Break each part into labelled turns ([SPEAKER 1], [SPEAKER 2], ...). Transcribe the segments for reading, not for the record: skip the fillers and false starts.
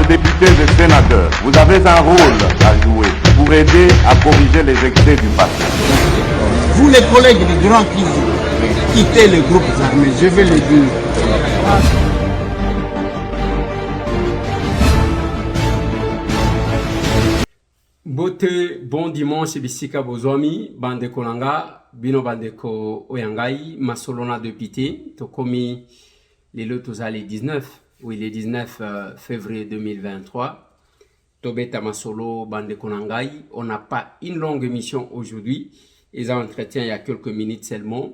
[SPEAKER 1] de députés et sénateurs, vous avez un rôle à jouer pour aider à corriger les excès du passé.
[SPEAKER 2] Vous les collègues du Grand qui quittez les groupes armés, je vais le dire.
[SPEAKER 3] Bote, bon dimanche, bisika bozoami, bande kolanga, bino bande ko oyangai, masolona de pité, tokomi les lotos les 19, oui, les 19 février 2023. Tobeta masolo, bande konangai, on n'a pas une longue émission aujourd'hui, ils ont entretien il y a quelques minutes seulement,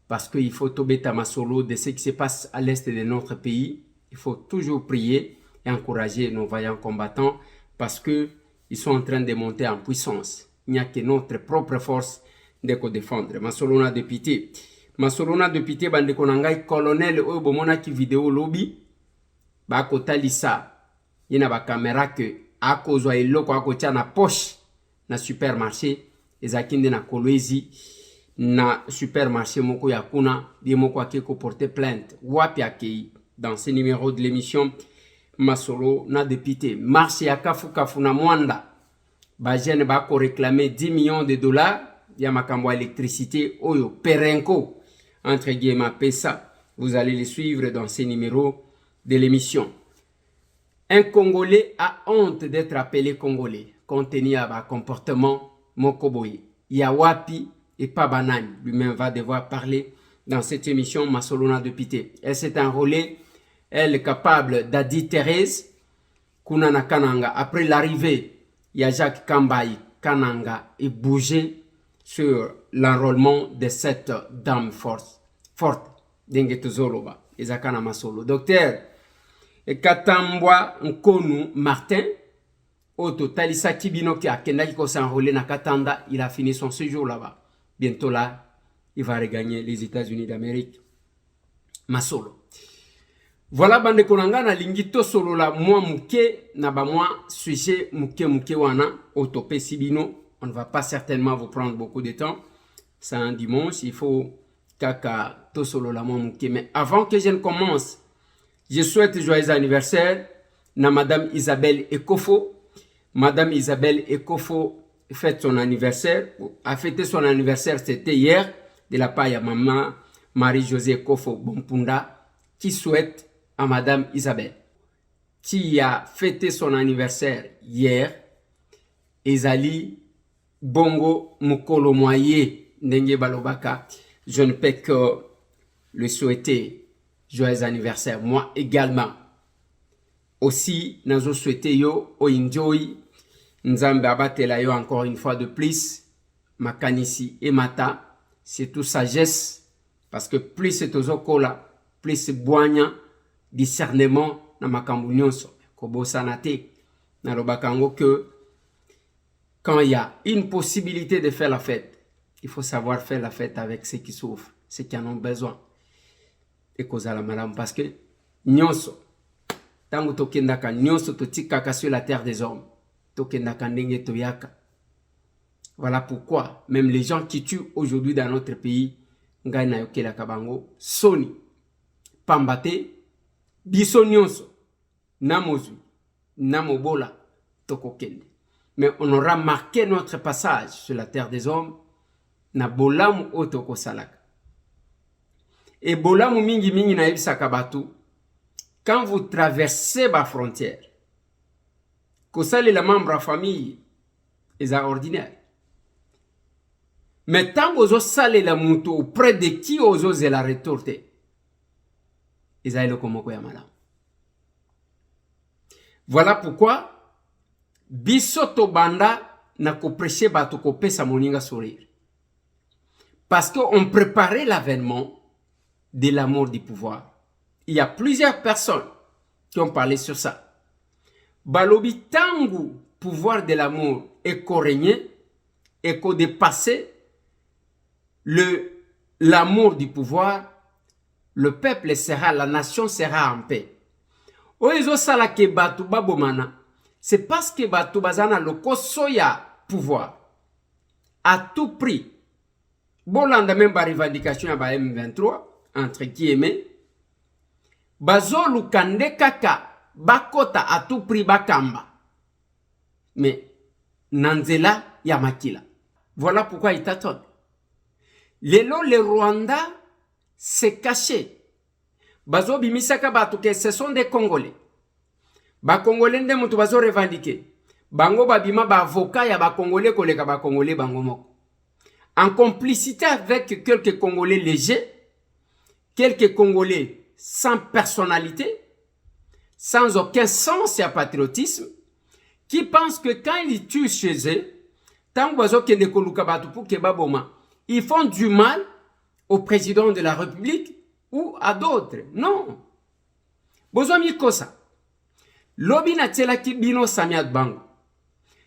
[SPEAKER 3] parce qu'il faut Tobeta masolo de ce qui se passe à l'est de notre pays, il faut toujours prier et encourager nos vaillants combattants, parce que ils sont en train de monter en puissance. Il n'y a que notre propre force de défendre. Masolona député. Masolona député, bande konangai, colonel, bomona ki vidéo lobby. Ba kotalisa. Il y a ba caméra que, à cause de l'eau, à na poche, na supermarché, ezakinde na kolwezi, na supermarché moko yakuna, bi moko akeko porter plainte. Wapi akei, dans ce numéro de l'émission, Masolo na député marché ya kafu na mwanda ba jeune ba ko réclamer 10 millions de dollars ya makambo électricité oyo perenko entre guillemets pesa. Vous allez les suivre dans ces numéros de l'émission. Un Congolais a honte d'être appelé Congolais compte tenu à ba comportement mokoboye yawapi et pas banane. Lui-même va devoir parler dans cette émission Masolo na député. Elle s'est enrôlée. Elle est capable d'Adi Thérèse, Kunana Kananga. Après l'arrivée, il y a Jacques Kambaï Kananga et bougé sur l'enrôlement de cette dame forte. Dengetozoloba, Ezakana Masolo. Docteur Katambwa Nkonu Martin, Oto Talisa Kibinoki a Kendaki ko s'enrôler na Katanda, il a fini son séjour là-bas. Bientôt là, il va regagner les États-Unis d'Amérique. Masolo. Voilà bande konanga na lingito solo la moi muke na ba moi sujet muke wana autopé sibino. On ne va pas certainement vous prendre beaucoup de temps. C'est un dimanche, il faut kaka to solo la moi muke. Mais avant que je ne commence, je souhaite joyeux anniversaire na Madame Isabelle Ekofo. Madame Isabelle Ekofo fête son anniversaire. A fêté son anniversaire, c'était hier, de la part de maman Marie-Josée Ekofo Bompunda, qui souhaite à Madame Isabelle, qui a fêté son anniversaire hier, Ezali Bongo Mukolo Moye Ndenge Balobaka. Je ne peux que le souhaiter joyeux anniversaire. Moi également. Aussi, nous souhaitons yo o enjoy Nzambe abatela yo encore une fois de plus. Makanisi et Mata, c'est tout sagesse, parce que plus c'est aux okola, plus c'est boigna. Discernement na makambo nyonso kobo sanate na lobakango que quand il y a une possibilité de faire la fête, il faut savoir faire la fête avec ceux qui souffrent, ceux qui en ont besoin. Et kozala malam parce que nyonso tango tokendaka nyonso totikaka sur la terre des hommes, tokendaka ndenge toyaka. Voilà pourquoi même les gens qui tuent aujourd'hui dans notre pays ngai na yokela kabango soni pambate biso nyonso namozu namobola tokokende. Mais on aura marqué notre passage sur la terre des hommes na bolamu otoko salaka. Et bolamu mingi na yebisaka batu, quand vous traversez la frontière, kosale la membre à famille est ordinaire. Mais tant ozo sale la muto auprès de qui ozo la retorte, voilà pourquoi bisoto banda na ko prêcher bato ko pesa moninga sourire. Parce qu'on préparait l'avènement de l'amour du pouvoir. Il y a plusieurs personnes qui ont parlé sur ça. Balobi tangu pouvoir de l'amour est régné et qu'on dépassé l'amour du pouvoir. Le peuple sera, la nation sera en paix. Oezo sala ke batu babomana, c'est parce que batu bazana loko soya pouvoir. À tout prix. Bolanda même ba revendication ya ba M23, entre guillemets. Bazo lukande kaka bakota à tout prix bakamba. Mais nanzela ya makila. Voilà pourquoi il tâtonne. Lelo le Rwanda s'est caché. Bazo bimisaka batuke, ce sont des Congolais. Ba Congolais nde mutu bazo revendiquer. Bango babima ba avocat ya ba Congolais koleka ba Congolais bango moko. En complicité avec quelques Congolais légers, quelques Congolais sans personnalité, sans aucun sens et patriotisme, qui pensent que quand ils tuent chez eux, tant ils font du mal au président de la République ou à d'autres. Non. Bozomi kosa. Lobi na tela ki bino Samia Bango.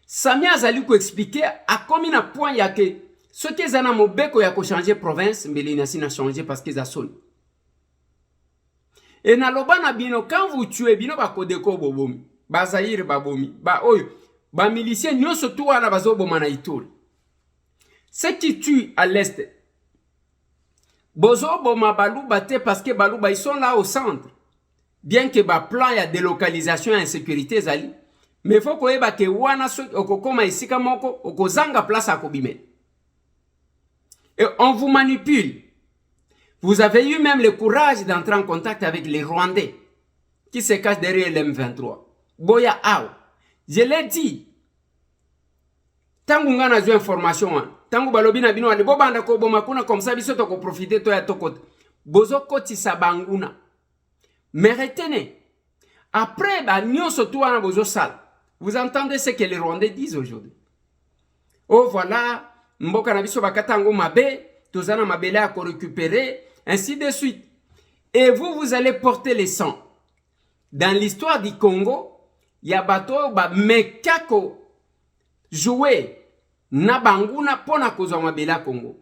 [SPEAKER 3] Samia azali ko expliquer à combien de points il y a que ce qui est en mobeko ya ko changer province, mais les n'a changé parce qu'ils a sonné. Et na loba na bino, quand vous tuez bino ba kodeko bobomi, ba Zaïre babomi, ba oyo, ba milicien nyoso tu wana bazo bomana Ituri. Ceux qui tuent à l'est, bozo boma balou bate parce que balou ba ils sont là au centre. Bien que ba plan ya délocalisation et insécurité zali, mais faut ko eba ke wana so okokoma isika moko okozanga place à kobime. Et on vous manipule. Vous avez eu même le courage d'entrer en contact avec les Rwandais qui se cachent derrière l'M23. Boya Ao. Je l'ai dit. Tangu nga na zo information, tangu balobi na bino, bo banda ko boma kuna comme ça biso to ko profiter to ya tokot. Bozo koti sabanguna. Mais retenez, après ba nyonso to wana bozo sal. Vous entendez ce que les Rwandais disent aujourd'hui. Oh voilà, mboka na biso bakatango mabe, tozana mabele à récupérer, ainsi de suite. Et vous allez porter les sangs. Dans l'histoire du Congo, il y a bato ba mekako jouer na banguna pona kozwa mabele à Congo.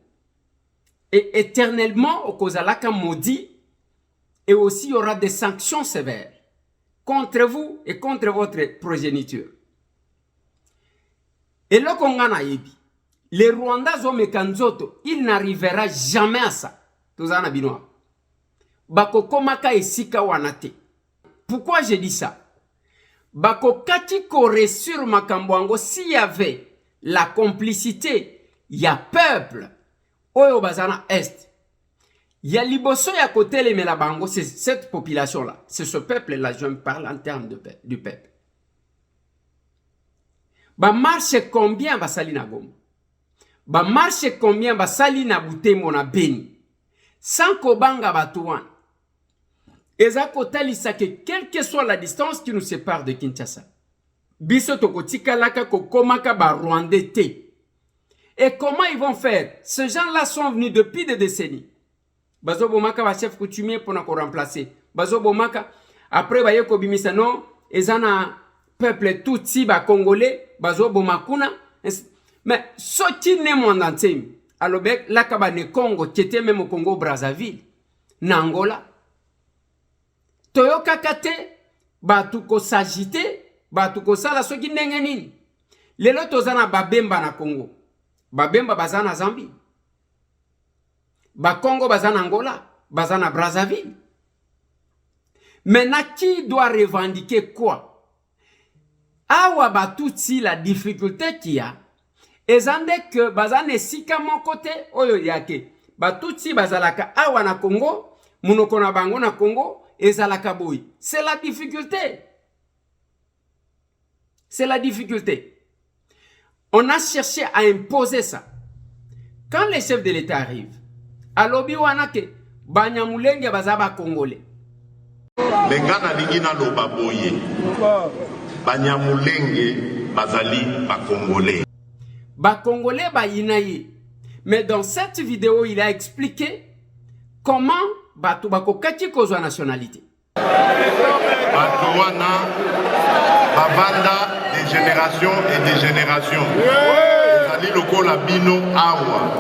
[SPEAKER 3] Et éternellement, au kozalaka maudit, et aussi il y aura des sanctions sévères contre vous et contre votre progéniture. Et là qu'on a naïbi. Les Rwandais Zomekanzoto, il n'arrivera jamais à ça. Tozana binoa. Bako komaka esika wanate. Pourquoi j'ai dit ça? Bako kati kore sur makambwango, s'il y avait la complicité, il y a peuple. Oyo bazana est. Il y a liboso ya kote le melabango, c'est cette population-là. C'est ce peuple-là, je me parle en termes du peuple. Ba marche combien ba sali na Goma? Ba marche combien ba sali na Butembo na Beni? Sans kobanga batouan. Eza kotalisa que quelle que soit la distance qui nous sépare de Kinshasa, biso tokotika laka kokomaka ba Rwandais te. Et comment ils vont faire? Ces gens-là sont venus depuis des décennies. Bazo bomaka ba chef coutumier pour ko remplacer. Bazo bomaka après ba yeko bimisa non, ezana peuple tutsi ba congolais, bazo bomakuna. Mais ce qui n'est mon antime, alors la kabane Congo, qui était même au Congo Brazzaville, Nangola, Toyoka kate, batuko sagité, batuko sala so ki nengenini. Lelo tozana babemba na Congo, babemba bazana Zambie, ba Congo bazana Angola, bazana Brazzaville. Maintenant, qui doit revendiquer quoi? Awa batutsi la difficulté qu'il y a. Ezande que bazane sika mon côté oyo yake batutsi bazalaka awa na Congo munoko na bango na Congo ezalaka boy. C'est la difficulté. C'est la difficulté. On a cherché à imposer ça. Quand les chefs de l'État arrivent, alobi wana ke banyamulenge bazaba congolais.
[SPEAKER 4] Lengana lingina loba boye. Banyamulenge bazali ba congolais.
[SPEAKER 3] Ba Congolais ba yinaye. Mais dans cette vidéo, il a expliqué comment batu bako kati kozwa nationalité.
[SPEAKER 4] Batu wana bavanda des générations et des générations. Ezali lokola bino awa.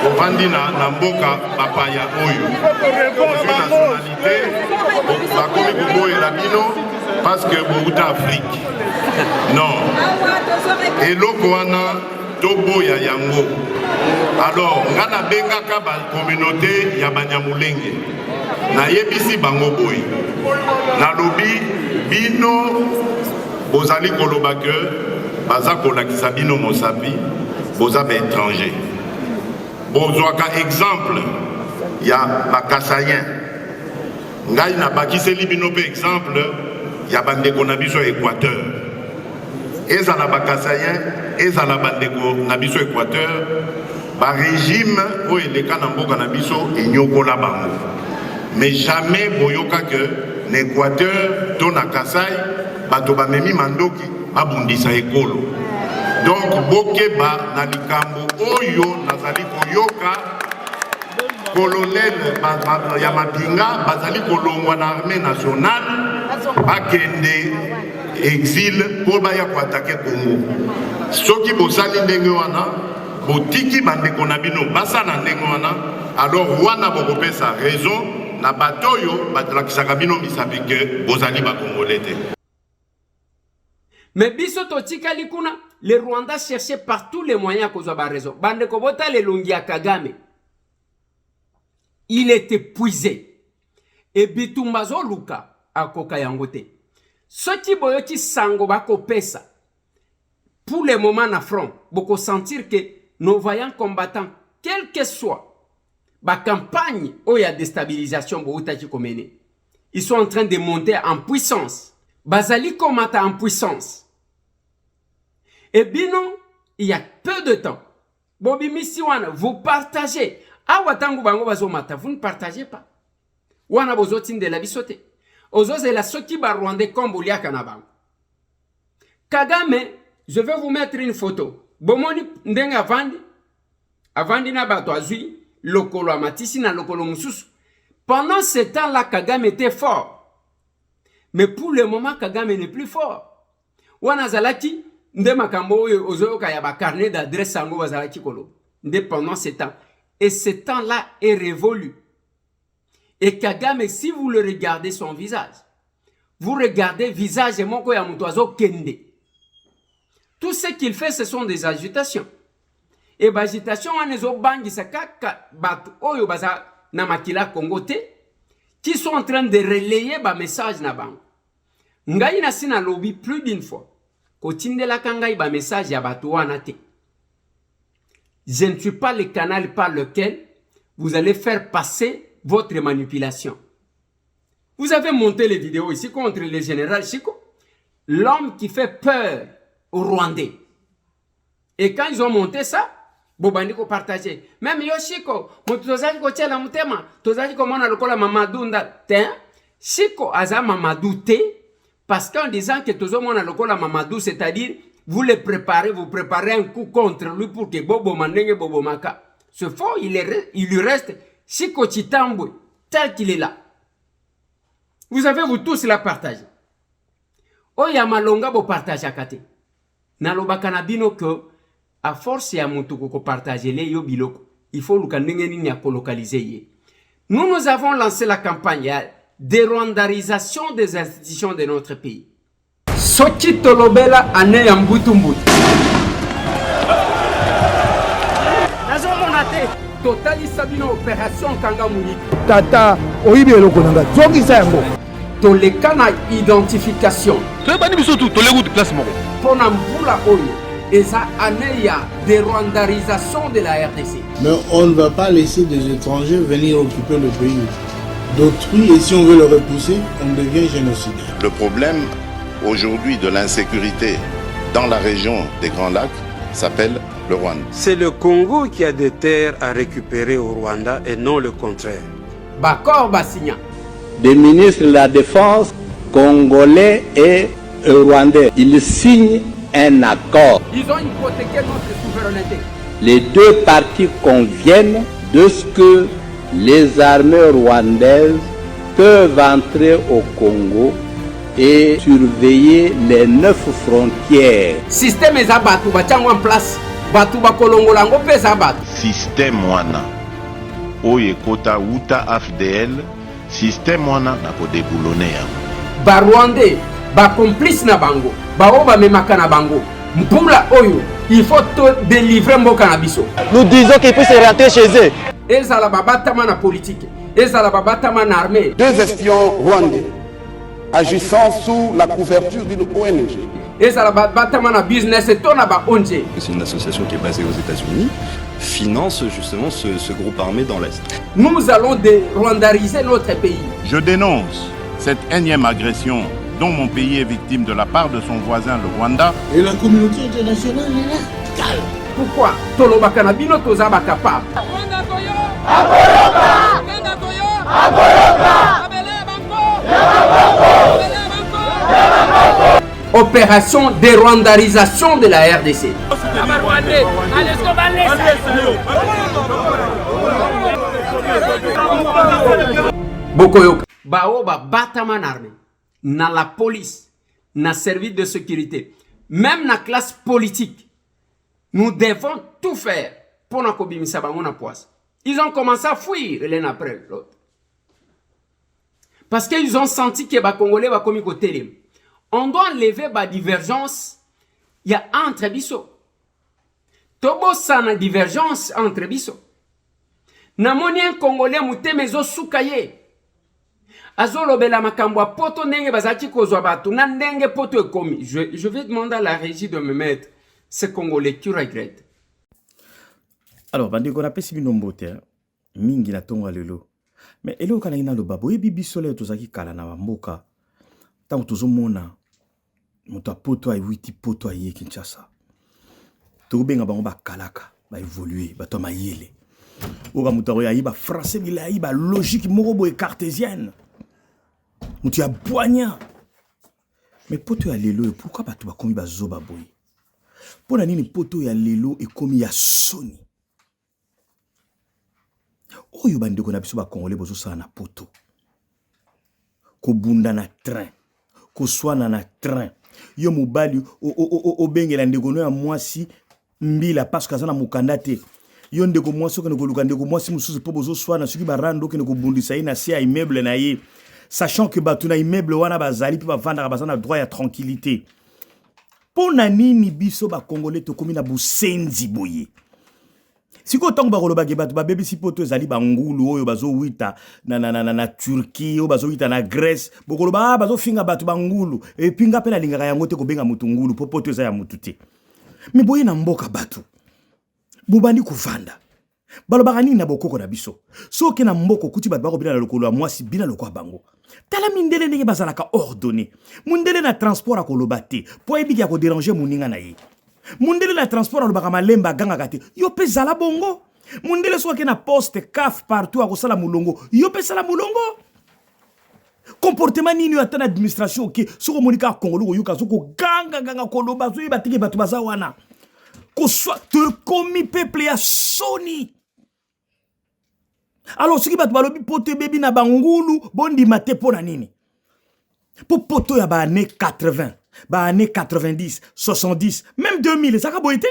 [SPEAKER 4] Ovandi na mboka bapaya oyo. Ozwi nationalité, bakomi koboyela bino parce que bouta Afrique. Non. Et l'Okwana Toboya Yango. Alors, ngana bengaka ba communauté ya Banyamulenge. Na yebisi bango boy. Na lobi bino bozali koloba ke baza kolakisa bino mosapi boza ba étranger. Bozwaka exemple ya bakasayen. Ngai na bakiseli bino pe exemple ya bandeko na biso Équateur. Ezala bakasayen, ezala bandeko na biso Équateur, ba régime o eleka na mboka na biso enyokola bango. Mais jamais boyoka que l'Équateur, to na Kasai, bato ba memi mandoki babundisa ekolo. Donc bokeba na likambo oyo nazali koyoka colonel ya mapinga bazali kolongwa na armée nationale bakende exil pour baya ko attaquer Congo. Soki bosali ndenge wana botiki bandeko na bino basala ndenge wana, alors wana bokopesa raison na batoyo batlakisaka bino misapi ke bozali ba Congolais te.
[SPEAKER 3] Mais biso totikali kuna, les Rwandais cherchaient par tous les moyens kozwa ba raison. Bande ko bota le longi ya Kagame. Il est épuisé. Et bitumbazo luka akoka yango te. Soki boyoki sango bako pesa. Pour le moment na front, boko sentir que nos vaillants combattants, quel que soit la campagne où il y a déstabilisation, ils sont en train de monter en puissance. Bazali combattant en puissance. Et bien non, il y a peu de temps. Bobi Missiwana, vous partagez. Ah, watangu bango bazomata, vous ne partagez pas. Wana bozotin de la bisote. Ozo c'est la soki ba Rwandais comme Boulia Kanabang. Kagame, je vais vous mettre une photo. Bomoni ndenge avandi na bato azui lokolo amatisi na lokolo mususu. Pendant ce temps-là, Kagame était fort. Mais pour le moment, Kagame n'est plus fort. Wana zalaki nde makambo ozo ka ya ba carnet d'adresse sango bazalaki kolo. Nde pendant ce temps. Et ce temps-là est révolu. Et Kagame, si vous le regardez son visage, vous regardez visage et moko ya mutoazo kende. Tout ce qu'il fait, ce sont des agitations. Et l'agitation, on est au bangi, c'est oyo baza na makila Congo te, qui sont en train de relayer ba message na bango. Ngai na sina lobby plus d'une fois. Kotinde la kangai ba message ya batu wana te. Je ne suis pas le canal par lequel vous allez faire passer votre manipulation. Vous avez monté les vidéos ici contre le général Chiko, l'homme qui fait peur aux Rwandais. Et quand ils ont monté ça, bobandi ko partager. Même Yoshiko, motozali ko tela mutema, tozali ko mona lokola Mamadou nda, Chiko aza Mamadou te, parce qu'en disant que tozo mona lokola Mamadou, c'est-à-dire vous le préparez, vous préparez un coup contre lui pour que Bobo Mandenge Bobo Maka. Ce faux, il lui reste Chiko Chitambwe, tel qu'il est là. Vous avez vous tous la partagé. Oya malonga bo partage akate. Naloba kanabino que à force ya mutuko ko partager les yo biloko, il faut lukandenge nini ya kolokaliser ye. Nous avons lancé la campagne de rwandarisation des institutions de notre pays. Soki tolobela ane ya mbutu mbutu. Nazo monate. Totali sabino opération kanga muniki.
[SPEAKER 5] Tata oyibi eloko nanga zongi sango.
[SPEAKER 3] Toleka na identification.
[SPEAKER 5] Tobani biso tout tolego de classe moko.
[SPEAKER 3] Pona mbula oyo eza ane ya dérwandarisation de la RDC.
[SPEAKER 6] Mais on ne va pas laisser des étrangers venir occuper le pays d'autrui et si on veut le repousser, on devient génocidaire.
[SPEAKER 7] Le problème aujourd'hui de l'insécurité dans la région des Grands Lacs s'appelle le Rwanda.
[SPEAKER 8] C'est le Congo qui a des terres à récupérer au Rwanda et non le contraire.
[SPEAKER 3] Bakor Basigna.
[SPEAKER 9] Des ministres de la Défense congolais et rwandais. Ils signent un accord.
[SPEAKER 3] Ils ont hypothéqué notre souveraineté.
[SPEAKER 9] Les deux parties conviennent de ce que les armées rwandaises peuvent entrer au Congo et surveiller les 9 frontières.
[SPEAKER 3] Système eza batu bachango en place. Batu bakolongola ngo pesa batu.
[SPEAKER 7] Système wana oye kota uta AFDL, système wana na ko déboulonner yango.
[SPEAKER 3] Ba Rwandais, ba complice na bango, ba oba memaka na bango. Mpula oyo, il faut te délivrer mboka na biso.
[SPEAKER 5] Nous disons qu'ils puissent rentrer chez eux.
[SPEAKER 3] Ezala babatama na politique, ezala babatama na armée.
[SPEAKER 2] Deux espions rwandais
[SPEAKER 1] agissant sous la couverture d'une ONG.
[SPEAKER 3] Et ça la batamana business et ton ba ONG.
[SPEAKER 10] C'est une association qui est basée aux États-Unis, finance justement ce groupe armé dans l'Est.
[SPEAKER 3] Nous allons rwandariser notre pays.
[SPEAKER 4] Je dénonce cette énième agression dont mon pays est victime de la part de son voisin le Rwanda.
[SPEAKER 6] Et la communauté internationale est là. Calme.
[SPEAKER 3] Pourquoi Toloba Kanabino Tozaba capable. Opération de rwandarisation de la RDC. Bokoyoka. Baoba bataman armé. Na la police, na service de sécurité, même na classe politique, nous devons tout faire pour nous kobimisa bango na poisse. Ils ont commencé à fuir l'un après l'autre. Parce qu'ils ont senti que les Congolais va comme côté. On doit enlever la divergence. Il y a entre biso. Tobo sana divergence entre biso. Namoni un Congolais mouté mezo soukaye. Azolobela makambo poto ndenge bazaki kozwa batu na ndenge poto ekomi. Je vais demander à la régie de me mettre ce Congolais qui regrette.
[SPEAKER 11] Alors, bande qu'on appelle si nombote, mingi na tonga lelo. Mais elo kana ina lo babo e bibi sole tozaki kala na mboka. Tango tozomona moto poto ai witi poto ai Kinshasa. To benga bango ba kalaka, ba évoluer, ba to mayele. Oka moto ya iba français bila iba logique moko boye cartésienne. Moto ya boigna. Mais poto ya lelo pourquoi ba to ba komi ba zoba boye? Pona nini poto ya lelo e komi ya soni? Oyo bandeko na biso ba Congolais bozo sala na poto. Ko bunda na train. Ko swana na train. Yo mobali o bengela ndeko no ya mwasi mbila parce que azana mukanda te. Yo ndeko mwasi ko luka ndeko mwasi mususu po bozo swana soki barando ke ko bundisa ina si a immeuble na ye. Sachant que batuna immeuble wana bazali pe ba vanda bazana droit ya tranquillité. Pona nini biso ba Congolais to komi na busenzi boye. Si ko tango ba koloba ke batu ba bebe si poto ezali bangulu oyo bazo wita na Turquie o bazo wita na Grèce bokoloba bazo finga batu bangulu et puis nga pela lingaka yango te ko benga mutungulu po poto eza ya mutu te. Mais boye na mboka batu bobandi kuvanda balobaka nini na bokoko na biso soki na mboko kuti batu bako bina na lokolo ya mwasi bina lokwa bango tala mindele ndenge bazalaka ordonné mundele na transport akoloba te po ebiki ya ko déranger muninga na ye. Mundele na transport alobaka malemba ganga kate yo pe zala bongo mundele soki na poste caf partout akosala mulongo yo pe sala mulongo comportement nini atana administration ke soko monika Congolo ko yuka soko ganga koloba zo batiki batu baza wana ko soit te komi peuple ya soni. Alors soki batu balobi pote bebi na bangulu bondi mate pona nini po poto ya ba année 80 ba année 90, 70, même 2000, ça a beau été.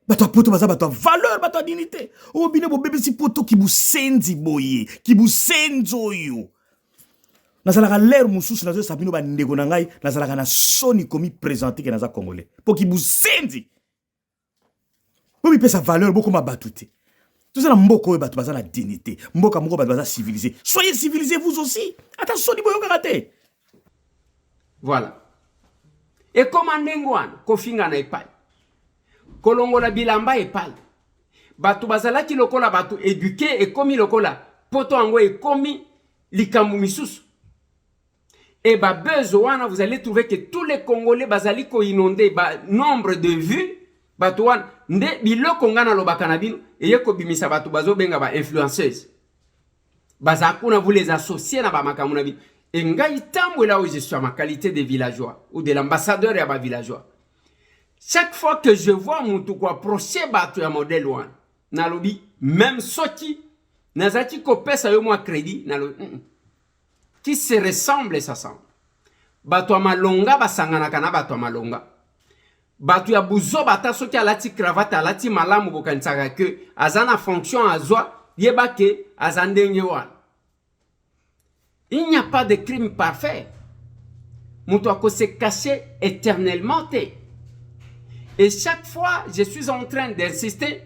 [SPEAKER 11] Bato poto baza bato valeur, bato dignité. Oh bine bo bébé si poto ki bu senzi boye, ki bu senzo yo. Nazalaka l'air mususu nazo sabino ba ndeko na ngai, nazalaka na soni komi présenter ke naza Congolais. Po ki bu senzi. Bo mi pesa valeur boko ma batuté. Tout ça na mboko bato baza na dignité. Mboka moko bato baza civilisé. Soyez civilisés vous aussi. Attention ni boyo karaté.
[SPEAKER 3] Voilà. Et comme Ndengwan, kofinga na epai. Kolongola bilamba epai. Batu bazala ki lokola batu éduqué et komi lokola. Poto ango et komi likambu misusu. Et ba besoin, vous allez trouver que tous les Congolais bazali ko inondé ba nombre de vues. Batu wan nde biloko ngana lobaka na bino et yeko bimisa batu bazo benga ba influenceuse. Bazakuna vous les associer na ba makamu na bino. Et ngai tambo là où je suis à ma qualité de villageois ou de l'ambassadeur ya ba villageois. Chaque fois que je vois mutu ko approcher batu ya modèle one, na lobi même soki nazati ko pesa yo moi crédit na lobi qui se ressemble ça semble. Batu malonga basangana kana batu malonga. Batu ya buzo bata soki alati cravate alati malamu bokansaka que azana fonction azwa yebake azandenge wana. Il n'y a pas de crime parfait. Moutouako se cacher éternellement. Et chaque fois, je suis en train d'insister.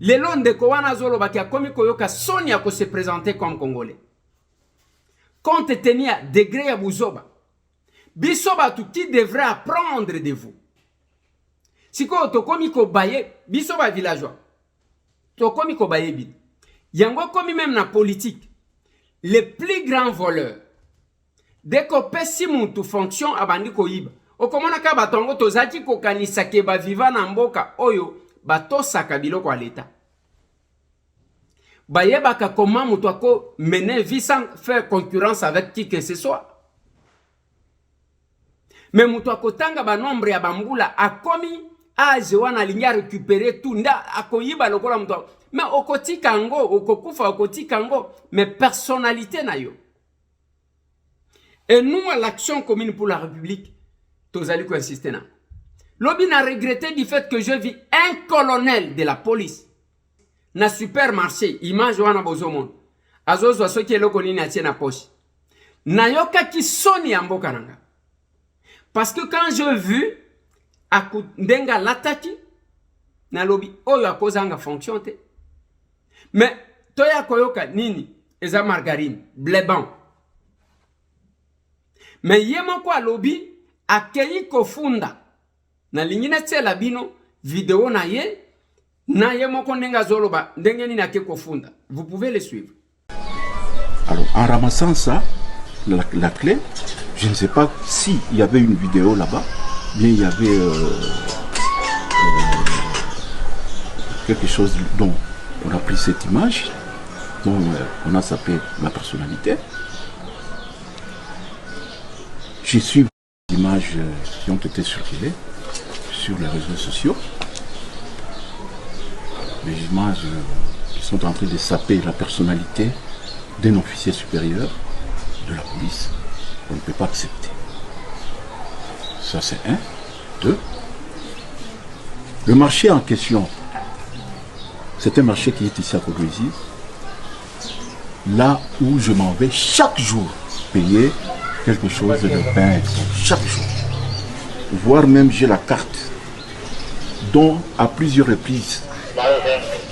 [SPEAKER 3] Les longs de Kowana Zolo Bakia Komi Koyoka Sonia ko se présenter comme Congolais. compte tenu à degré à Bouzoba. Bisoba tout qui devrait apprendre de vous. Si ko to komi ko baye, bisoba villageois. To komi ko baye bin. Yango komi même na politique. Les plus grands voleurs. Dès qu'on peut si mon tout fonction abandi ko yiba. O komona ka batongo to zaki ko kanisa ke ba viva na mboka oyo bato saka biloko à l'état. Bayeba ka comment mutu ako mener vie sans faire concurrence avec qui que ce soit. Mais mutu ako tanga ba nombre ya bambula akomi age wana linya récupérer tout nda akoyiba lokola mutu. Mais okotika ngo okokufa okotika ngo mais personnalité na yo. Et nous à l'action commune pour la République tozali ko insister na. Lobi n'a regretté du fait que je vis un colonel de la police. Na supermarché, image wana bozomon. Azozo soki eloko nini atie na poche. Na yoka ki soni ya mboka nanga. Parce que quand je vu ndenga lataki na lobi oyo akozanga fonction te. Mais toya koyoka nini eza margarine, blé blanc. Mais yemo kwa lobi akei kofunda na lingine tsela bino vidéo na ye na yemo kondenga zoloba ndenge nini ake kofunda. Vous pouvez le suivre.
[SPEAKER 12] Alors en ramassant ça, la clé, je ne sais pas s'il y avait une vidéo là-bas, bien il y avait quelque chose dont on a pris cette image, dont on a sapé ma personnalité. J'ai suivi les images qui ont été circulées sur les réseaux sociaux. Les images qui sont en train de saper la personnalité d'un officier supérieur de la police. On ne peut pas accepter. Ça c'est un. Deux. Le marché en question, c'est un marché qui est ici à Kogoizi, là où je m'en vais chaque jour payer quelque chose de pain, chaque jour. Voire même j'ai la carte dont à plusieurs reprises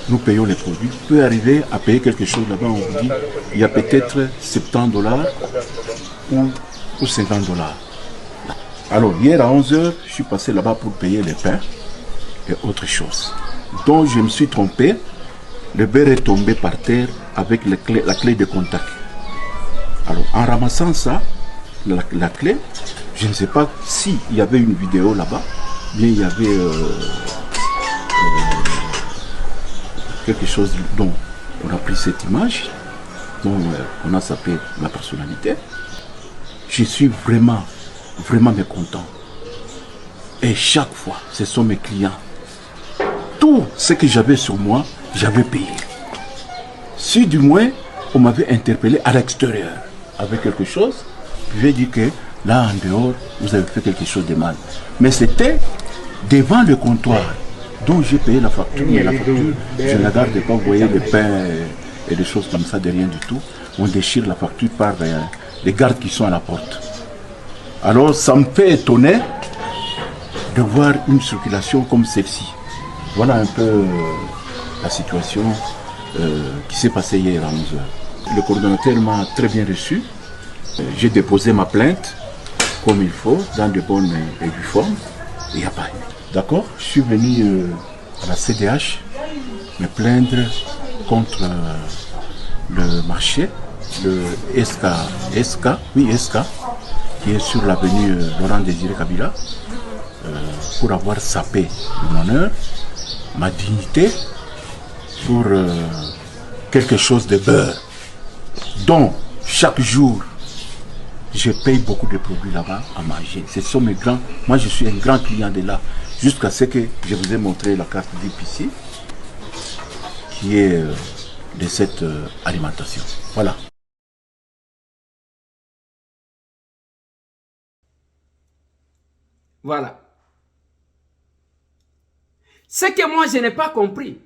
[SPEAKER 12] nous payons les produits. Peut arriver à payer quelque chose là-bas, on vous dit il y a peut-être $70 ou $50. Alors hier à 11h, je suis passé là-bas pour payer les pains et autre chose. Donc je me suis trompé, le beurre est tombé par terre avec la clé de contact. Alors en ramassant ça, la clé, je ne sais pas s'il y avait une vidéo là-bas, bien il y avait quelque chose dont on a pris cette image, dont on a sapé ma personnalité. Je suis vraiment mécontent. Et chaque fois, ce sont mes clients. Tout ce que j'avais sur moi, j'avais payé. Si du moins, on m'avait interpellé à l'extérieur avec quelque chose, je vais dire que là en dehors, vous avez fait quelque chose de mal. Mais c'était devant le comptoir dont j'ai payé la facture. Mais la facture, je ne la garde pas, vous voyez, le pain et des choses comme ça, de rien du tout. On déchire la facture par les gardes qui sont à la porte. Alors ça me fait étonner de voir une circulation comme celle-ci. Voilà un peu la situation qui s'est passée hier à 11h. Le coordonnateur m'a très bien reçu. J'ai déposé ma plainte comme il faut, dans de bonnes et dues formes. Il n'y a pas eu. D'accord? Je suis venu à la CDH me plaindre contre le marché, le SK, qui est sur l'avenue Laurent Désiré Kabila, pour avoir sapé mon honneur, ma dignité, pour quelque chose de beurre, dont chaque jour je paye beaucoup de produits là-bas à manger. Ce sont mes grands. Moi, je suis un grand client de là. Jusqu'à ce que je vous ai montré la carte VIP ici, qui est de cette alimentation. Voilà.
[SPEAKER 3] Voilà. Ce que moi, je n'ai pas compris.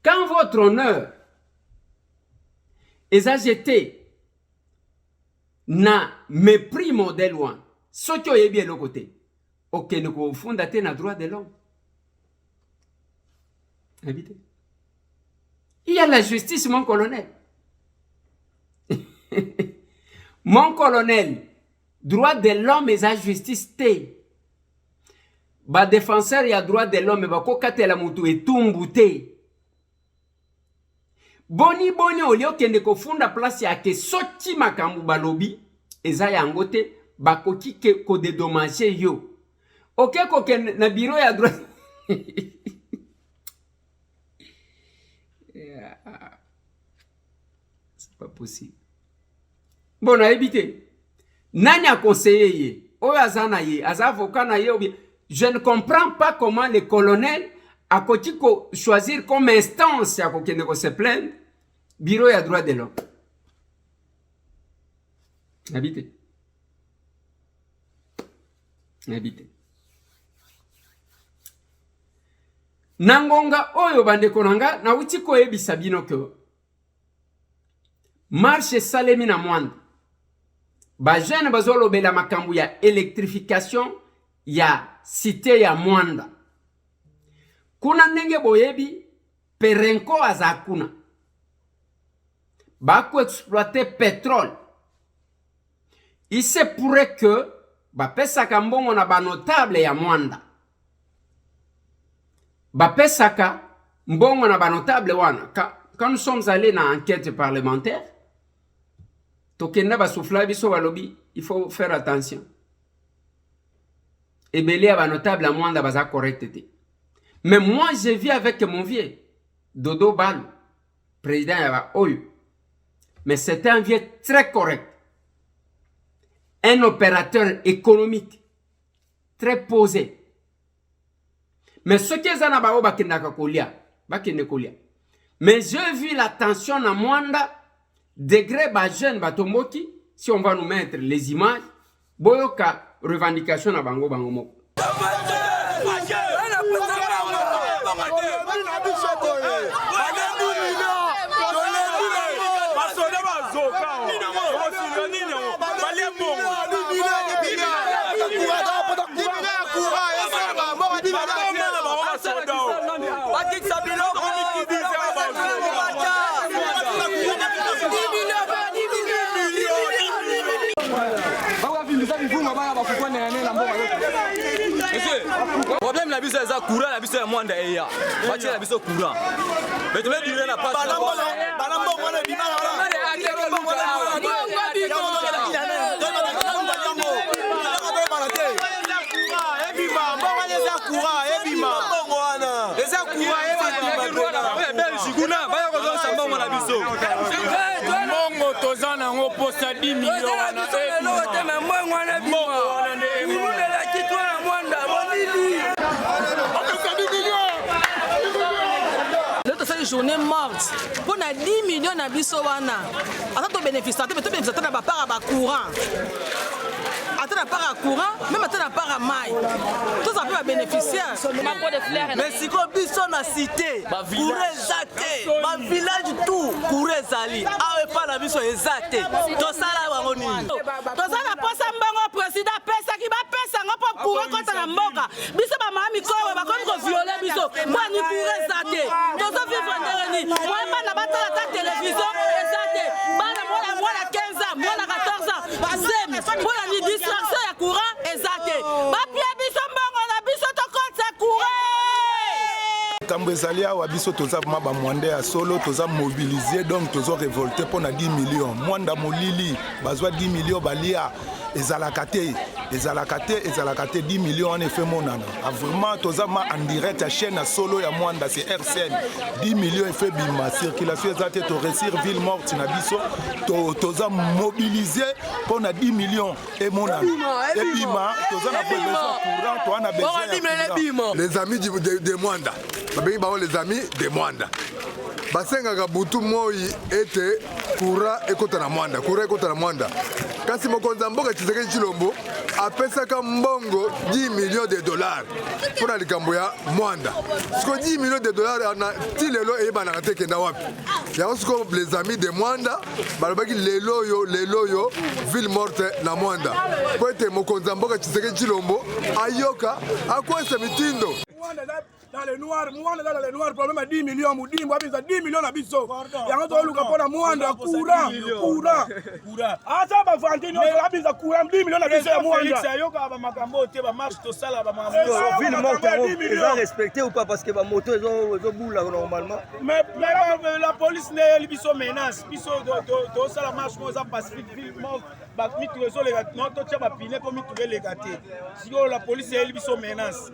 [SPEAKER 3] Quand votre honneur est agité na mépris modèle loin, ce qui est bien le côté, ok, nous pouvons fonder na droit de l'homme. Il y a la justice, mon colonel. Mon colonel, droit de l'homme et la justice te. Ba défenseur ya droit de l'homme ba ko katela mutu etumbu te. Boni olio kende ko funda place ya ke soti makambu balobi eza yango te bakoki ke ko dédommager yo. Ok ko ken na bureau ya droit. C'est pas possible. Bon, na évité. Nani a conseillé ye? Oyo azana ye, aza avocat na ye ou bien. Je ne comprends pas comment le colonel a koti ko choisir comme instance ya ko kende ko se plaindre bureau ya droit de l'homme. Habité. Habité. Nangonga oyo bande konanga na uti ko ebisa bino ko marche salemi na mwanda. Ba jeune bazolo bela makambu ya électrification ya cité ya mwanda. Kuna ndenge boyebi perenko azakuna. Ba ko exploiter pétrole. Il se pourrait que ba pesaka mbongo na ba notable ya mwanda. Ba pesaka mbongo na ba notable wana. Quand nous sommes allés dans enquête parlementaire, tokenda ba soufla biso balobi, il faut faire attention. Et belé à ba notable à mwanda baza correcte. Mais moi je vis avec mon vieux Dodo Bal, président ya Oyo. Mais c'était un vieux très correct. Un opérateur économique très posé. Mais ce qui est en abao bakendaka kolia, bakende kolia. Mais j'ai vu la tension na mwanda, degré ba jeune batomboki, si on va nous mettre les images, boyoka revendication na bango bango moko.
[SPEAKER 13] Problème la biso eza courant la biso ya mwanda eya. Batie la biso courant. Mais tu veux durer la passe. Balambo mwana bimala wala.
[SPEAKER 14] Mongo tozana ngo posa 10 millions.
[SPEAKER 15] Journée morte pour na 10 millions na biso wana ata to bénéficiaire to bénéficiaire na ba part ba courant ata na part courant même ata na part mai tous ça peut bénéficiaire mais si ko biso na cité courant ezate ba village tout courant ezali awe pa na biso ezate to sala bango nini to sala posa mbango président pesa ki ba pesa ngo po courant kota na mboka biso ba mami ko ba ko ko violer biso kwa ni courant ezate to so vivre ndeni moi bana batala ta télévision ezate bana mwana 15 ans mwana 14 ans bazemi pour la distraction ya courant ezate ba pia biso mbango na biso to kota courant
[SPEAKER 16] kambo ezali awa biso toza ma ba mwande ya solo toza mobiliser donc tozo révolter pour na 10 millions mwanda molili bazwa 10 millions balia ezalaka te 10 millions en effet monana vraiment toza ma en direct à chaîne à solo ya mwanda c'est RCN 10 millions effet bima circulation ezate to réussir ville morte na biso toza mobiliser pour na 10 millions et monana et bima toza na besoin courant to ana besoin
[SPEAKER 17] les amis de Mwanda les amis de Mwanda basengaka butu moi ete courant ekota na Mwanda kasi mokonza mboka Tshisekedi Tshilombo apesaka mbongo 10 millions de dollars pour na likambo ya Mwanda siko 10 millions de dollars na tilelo ebanaka te kenda wapi yango siko les amis de Mwanda balobaki lelo yo ville morte na Mwanda po ete mokonza mboka Tshisekedi Tshilombo ayoka akwesa mitindo
[SPEAKER 18] dans les noirs, moi dans les noirs, problème à 10 millions, 10 millions d'habitants. Il y a un autre qui a moi dans courant. Ah, ça va faire 10 millions d'habitants, 10 millions d'habitants. Moi, il y a Makambo, tu vas marcher tout ça là,
[SPEAKER 19] ville morte, ils ont respecté ou pas parce que ma moto, ils ont boule normalement.
[SPEAKER 18] Mais la police n'est pas une menace. Ils sont dans la marche, ils sont pacifiques, ville morte. Si la police est une menace,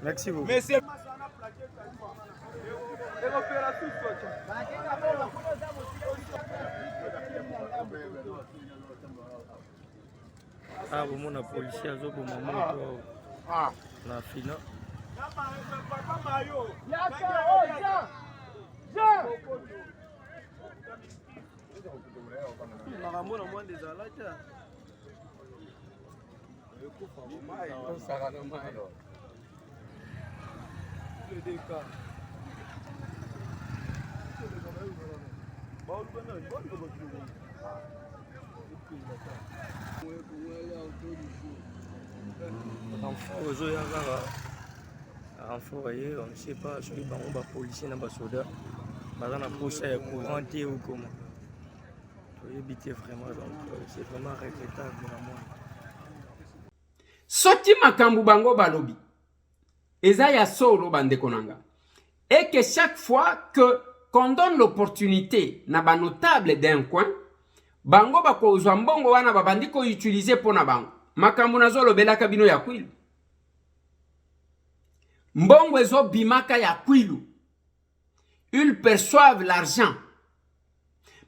[SPEAKER 19] merci beaucoup.
[SPEAKER 18] Merci.
[SPEAKER 19] Ah, bon, mon policier a zo bon moto na fina. Makambo na mwande ezalaka renfort ozoya kaka renfort ye on ne sait pas soki bango bapolisier na basoda baza na posa ya courant te ou comment éviter vraiment, donc c'est vraiment regrettable pour moi.
[SPEAKER 3] Soti makambu bango balobi eza ya solo bande konanga et que chaque fois que qu'on donne l'opportunité na ba notable d'un coin bango bako mbongo wana babandi ko utiliser pona bango makambu nazo lobelaka bino ya kwilu mbongo ezo bimaka ya kwilu ils perçoivent l'argent.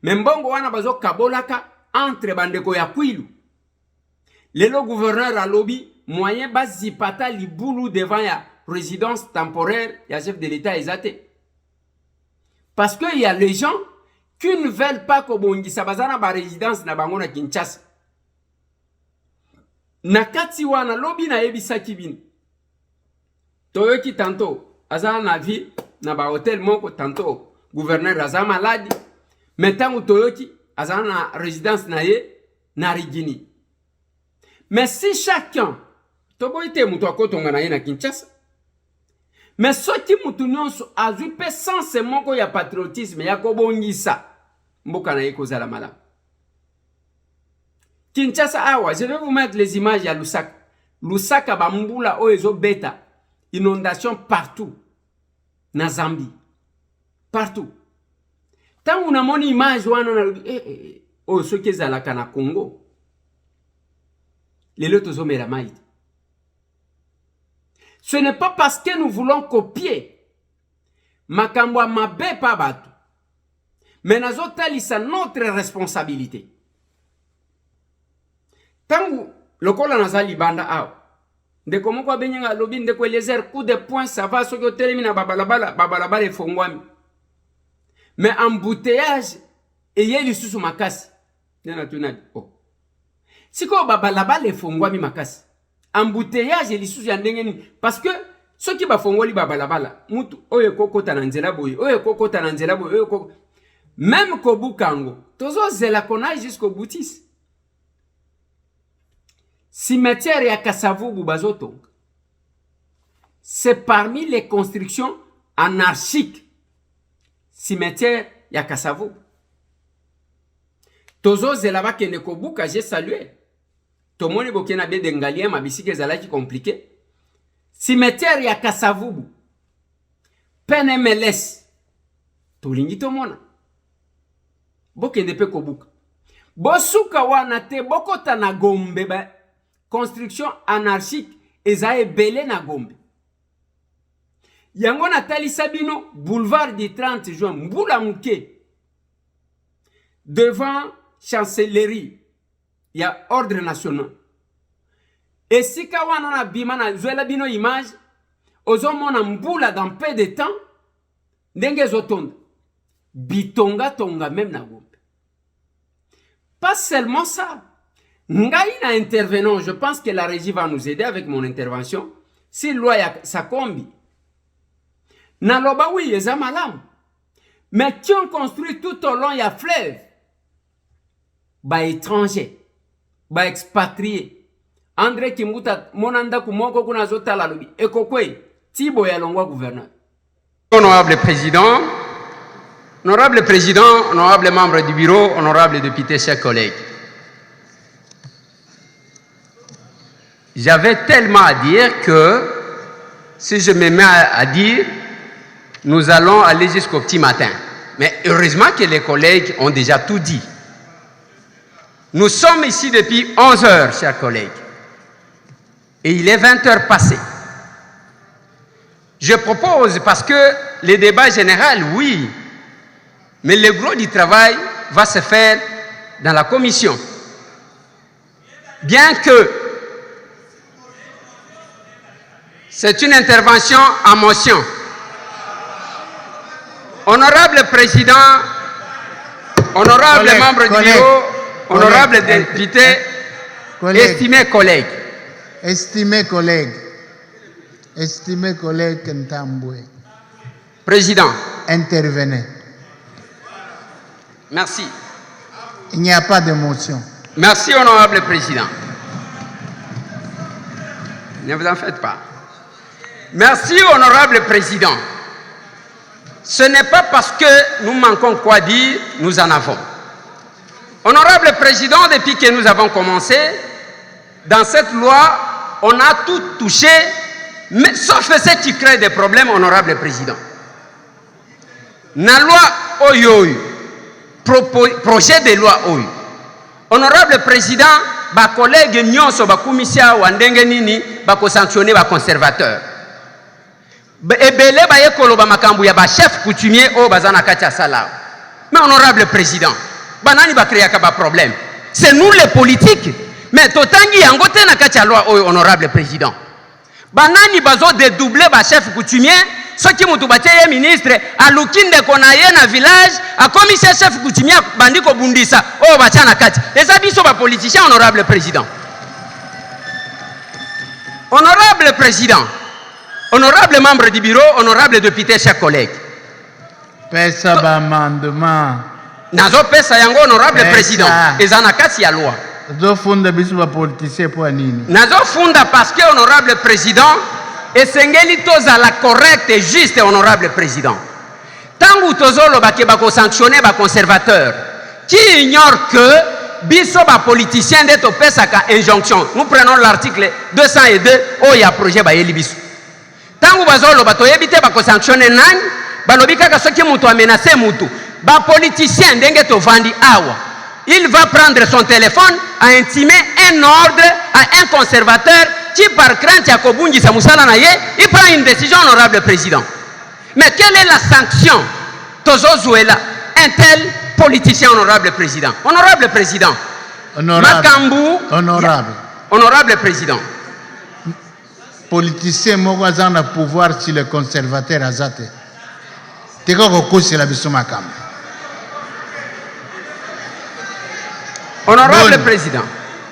[SPEAKER 3] Mais mbongo wana bazo kabolaka entre bandeko ya kwilu. Lelo gouverneur a lobby moyen bazipata libulu devant ya résidence temporaire ya chef de l'État ezate. Parce que il y a les gens qui ne veulent pas kobongisa bazana ba résidence na bango na Kinshasa. Nakati wana lobby na yebisa kibino. Toyoki tanto azana na vie na ba hotel moko tanto gouverneur aza malade. Maintenant, Toyoki a une résidence na Rigini. Mais si chacun, Toboite Moutouako Tonganaye na Kinshasa, mais ce qui moutounion a vu sans ce mot ya patriotisme, ya kobongisa, mbokanaye kozala mala. Kinshasa awa, je vais vous mettre les images à Lusaka. Lusaka bambula oezo beta, inondation partout, na Zambie, partout. Tant on a mon image, oh, ce qui est à la Kana Congo, les lotos la maïd. Ce n'est pas parce que nous voulons copier Makambwa mabe pa batu, mais nous avons notre responsabilité. Tant le kola nazali banda aw, de comment quoi benyenga lobin de quoi les airs coup de poing ça va ce que termine babalabala et fongwami. Mais embouteillage et yeli susu makasi. Nena tunadi. Oh. Siko babalaba le fongwami makasi. Embouteillage et susu yandengeni parce que ceux qui ba fongwali babalabala mutu oye koko tananzela boy, oye koko tananzela boy, oye koko même kobukango. Tozo zela konai jusqu'au boutis. Cimetière ya Kasavubu bazoto. C'est parmi les constructions anarchiques. Cimetière ya Kasavubu. Tozo zelaba kende kobuka, j'ai salué. Tomoni bokena be dengalia mabisike zalaki compliqué. Cimetière ya Kasavubu. PNMLS. Tolingi tomona. Bokende pe kobuka. Bosuka wana te bokota na Gombe ba. Construction anarchique ezae belé na Gombe. Yango Nathalie Sabino, boulevard du 30 juin, Mboula Mouké. Devant chancellerie, il y a ordre national. Et si kawana na bimana, zuela bino image, ozomona Mboula dans peu de temps, ndenge zotonda. Bitonga tonga même na Gombe. Pas seulement ça. Ngaïna intervenant, je pense que la régie va nous aider avec mon intervention. Si loi ya sa combi. Naloba oui, les amalam. Mais qui ont construit tout au long, il y a fleuve. Bah étrangers, bah expatriés. André Kimbuta monanda kumoko kuna zota la lobi ekokwe tibo ya longwa gouverneur.
[SPEAKER 20] Honorable président, honorable membre du bureau, honorable député, chers collègues. J'avais tellement à dire que si je me mets à dire, nous allons aller jusqu'au petit matin. Mais heureusement que les collègues ont déjà tout dit. Nous sommes ici depuis 11 heures, chers collègues. Et il est 20 heures passées. Je propose, parce que le débat général, oui, mais le gros du travail va se faire dans la commission. Bien que c'est une intervention en motion. Honorable président, honorable membre du bureau, honorable député, estimés collègues.
[SPEAKER 6] Estimés collègues Kentamboué.
[SPEAKER 20] Président.
[SPEAKER 6] Intervenez.
[SPEAKER 20] Merci.
[SPEAKER 6] Il n'y a pas de motion.
[SPEAKER 20] Merci, honorable président. Ne vous en faites pas. Merci, honorable président. Ce n'est pas parce que nous manquons quoi dire, nous en avons. Honorable président, depuis que nous avons commencé, dans cette loi, on a tout touché, mais sauf ce qui crée des problèmes, honorable président. La loi Oyoy, projet de loi Oyoy. Honorable président, ma collègue Nyonso, ma commissaire Wandenge Nini, va sanctionner les conservateurs. Ebele ba yekolo ba makambu ya ba chef coutumier o bazana katia sala. Mais honorable président, banani ba créer ka ba problème. C'est nous les politiques. Mais totangi yango te na katia loi o honorable président. Banani bazo dédoubler ba chef coutumier, ce qui mutu batie ministre alukinde konaye na village, a commissaire chef coutumier bandiko bundisa o bachana kati. Les abisso ba politiciens honorable président. Honorable président. Honorable membre du bureau, honorable député, chers collègues.
[SPEAKER 6] Pesa ba amendement.
[SPEAKER 20] Nazo pesa yango honorable président. Ezana kasi ya loi.
[SPEAKER 6] Nazo funda biso ba politicien po nini.
[SPEAKER 20] Nazo funda parce que honorable président esengeli toza la correcte et juste honorable président. Tangu tozolo ba ke ba ko sanctionner ba conservateur qui ignore que biso ba politicien de to pesa ka injonction. Nous prenons l'article 202 o ya projet ba yeli biso. Tangu bazolo bato yebite bako sanctionner nani balobi kaka soki mutu a menacé mutu ba politicien ndenge to vandi awa il va prendre son téléphone à intimer un ordre à un conservateur qui par crainte ya kobungisa musala na ye il prend une décision honorable président. Mais quelle est la sanction tozo zuela un tel politicien honorable président? Honorable président. Makambu honorable président.
[SPEAKER 6] Politicien moko aza na pouvoir sur le conservateur azate. Teko kokosela biso makambo.
[SPEAKER 20] Honorable président.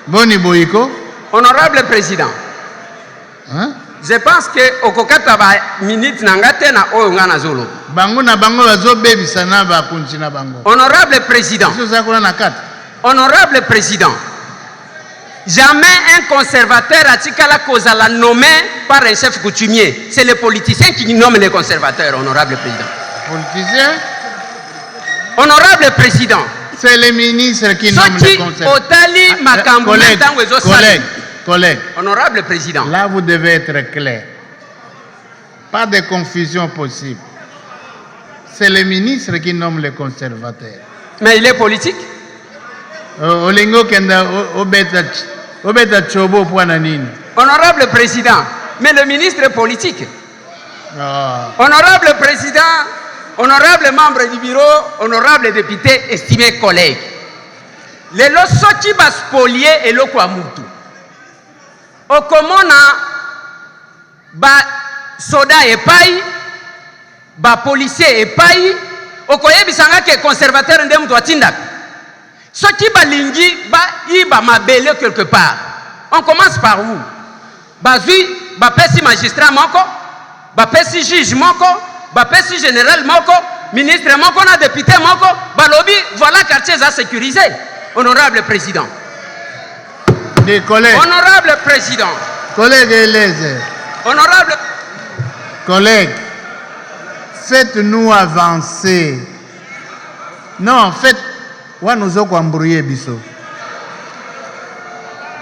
[SPEAKER 6] Boni boyiko.
[SPEAKER 20] Honorable président.
[SPEAKER 6] Hein?
[SPEAKER 20] Je pense que okokata ba minute na ngate na oyo ngana zolo.
[SPEAKER 6] Bango na bango bazo bebisa na ba kunci na bango.
[SPEAKER 20] Honorable président. Honorable président. Jamais un conservateur a tikala kozala nommé par un chef coutumier. C'est le politicien qui nomme les conservateurs, honorable président.
[SPEAKER 6] Politicien?
[SPEAKER 20] Honorable président.
[SPEAKER 6] C'est le ministre qui nomme les conservateurs.
[SPEAKER 20] Otali makambu ntango ezo sala.
[SPEAKER 6] Collègue.
[SPEAKER 20] Honorable président.
[SPEAKER 6] Là, vous devez être clair. Pas de confusion possible. C'est le ministre qui nomme les conservateurs.
[SPEAKER 20] Mais il est politique?
[SPEAKER 6] Olingo kenda obeta chobo pwana nini.
[SPEAKER 20] Honorable président, mais le ministre est politique. Honorable président, honorable membre du bureau, honorable député, estimés collègues. Les lois qui va spolier et le quoi mutu. Okomona ba soda et paille, ba policier et paille, okoyebisanga ke conservateur ndem doit tindak. Ce qui balingi ba mabele quelque part. On commence par où? Bazui, ba pesi magistrat moko, ba pesi juge moko, ba pesi général moko, ministre moko na député moko, ba lobby, voilà quartier à sécuriser. Honorable président.
[SPEAKER 6] Des collègues.
[SPEAKER 20] Honorable président.
[SPEAKER 6] Collègue Eliezer.
[SPEAKER 20] Honorable.
[SPEAKER 6] Collègues, faites-nous avancer. Non, faites.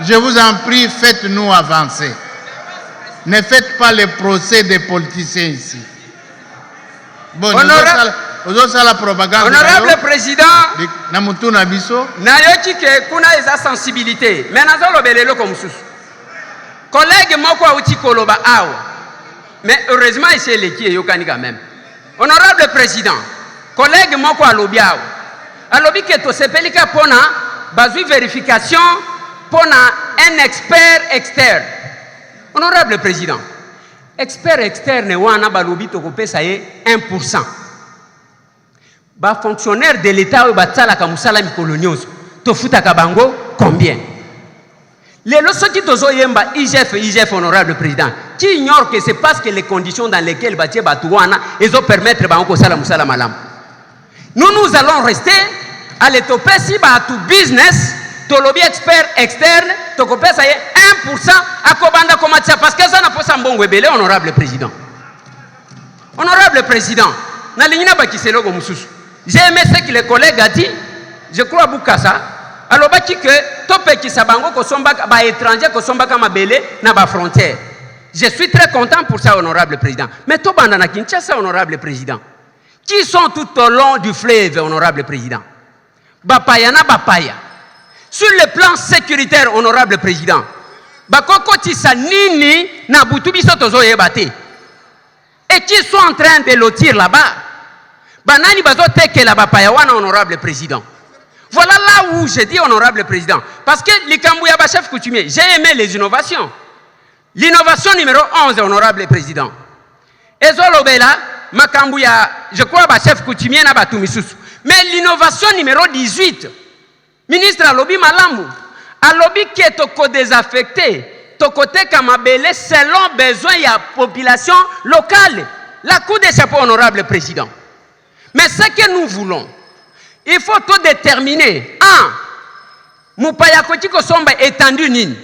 [SPEAKER 6] Je vous en prie, faites-nous avancer. Ne faites pas le procès des politiciens ici. Bon,
[SPEAKER 20] Honorable président, nayoki ke kuna eza sensibilité, mais nazolobelelo comme sous. Collègue moko auti koloba awa. Mais heureusement ici eleki eyokani quand même. Honorable président, collègue moko alobi awa. Alobi ke to sepelika pona bazui vérification pona un expert externe. Honorable président, expert externe wana balobi to kopesa ye 1%. Ba fonctionnaire de l'État batala ka musala mikolo nyonso to futaka bango combien? Les soki tozo yemba IGF honorable président qui ignore que c'est parce que les conditions dans lesquelles batie batuana ezo permettre bango ko sala musala malam. Nous allons rester à l'étopesi ba tout business to lobby expert externe to kopesa ye 1% akobanda komatia parce que ça na posa mbongo ebele honorable président. Honorable président, na lingina bakiselo go mususu. J'ai aimé ce que les collègues a dit, je crois Boukassa, alors que topé qui sabango ko somba ba étranger ko somba kama belé na ba frontière. Je suis très content pour ça honorable président. Mais to banda na Kinshasa honorable président. Qui sont tout au long du fleuve honorable président? Bapaya na bapaya. Sur le plan sécuritaire honorable président. Bakoko tisa nini na butubi sotozo yebate. Et qui sont en train de lotir là-bas? Banani bazo teke la bapaya wana honorable président. Voilà là où je dis honorable président. Parce que l'Ikambouya chef coutumier, j'ai aimé les innovations. L'innovation numéro 11 honorable président. Ezolobela, Makambouya, je crois chef coutumier na batumisusu. Mais l'innovation numéro 18, ministre Alobi Malamu, Alobi qui est toko désaffecté, toko teka mabele selon besoin de la population locale. La coup de chapeau honorable président. Mais ce que nous voulons, il faut tout déterminer. 1. Moupaya Kotiko Somba étendu nini.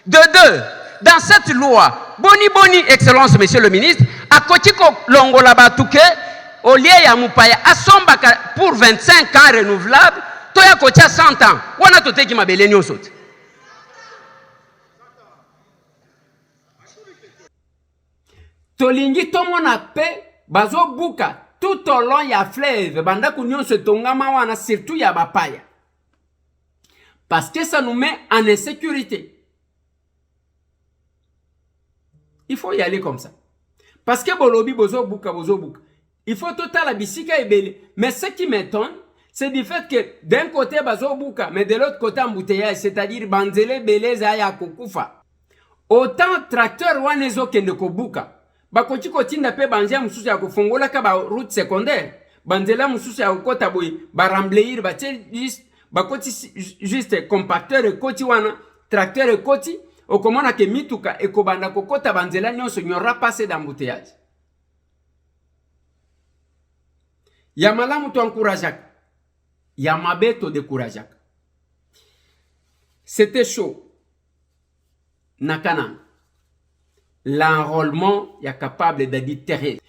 [SPEAKER 20] De 2. Dans cette loi, boni, excellence, monsieur le ministre, à Kotiko Longola Batouke, au lieu ya Moupaya, à Somba pour 25 ans renouvelables, Toya Kotia 100 ans. Wana tote ki mabele nyosot.
[SPEAKER 3] Tolingi tomona pe bazo buka. Tout au long ya fleuve, banda kunyon se tongama wana surtout ya bapaya. Parce que ça nous met en insécurité. Il faut y aller comme ça. Parce que bolobi bozo buka. Il faut tout à la bisika et belle. Mais ce qui m'étonne, c'est du fait que d'un côté bazo buka, mais de l'autre côté embouteillage, c'est-à-dire banzele bele zaya kokufa. Autant tracteur wanezo kende ko buka. Bakoti kotinda pe banzia mususu ya kufongola ka ba route secondaire. Banzela mususu ya kota boy barambleir ba juste bakoti juste compacteur koti wana tracteur koti okomona ke mituka ekobanda kokota banzela nyonso nyora passer d'embouteillage. Ya malamu to encourageak. Ya mabeto décourageak. C'était chaud. Nakana. L'enrôlement est capable d'adultérer.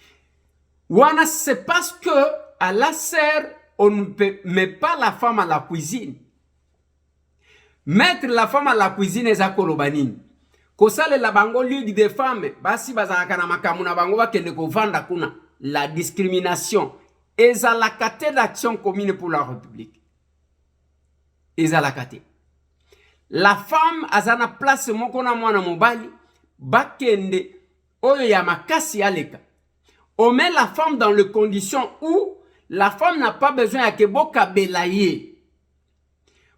[SPEAKER 3] Wana, c'est parce que à la serre, on ne met pas la femme à la cuisine. Mettre la femme à la cuisine est zakolobanine. Kosale la bango ligue des femmes, basi bazakana makamuna bango bakende ko vanda kuna. La discrimination. Ezalakate l'action commune pour la République. Ezalakate. La femme azana place mokona mwana mobali. Bakende oyo ya makasi aleka. On met la femme dans les conditions où la femme n'a pas besoin de boka belaye.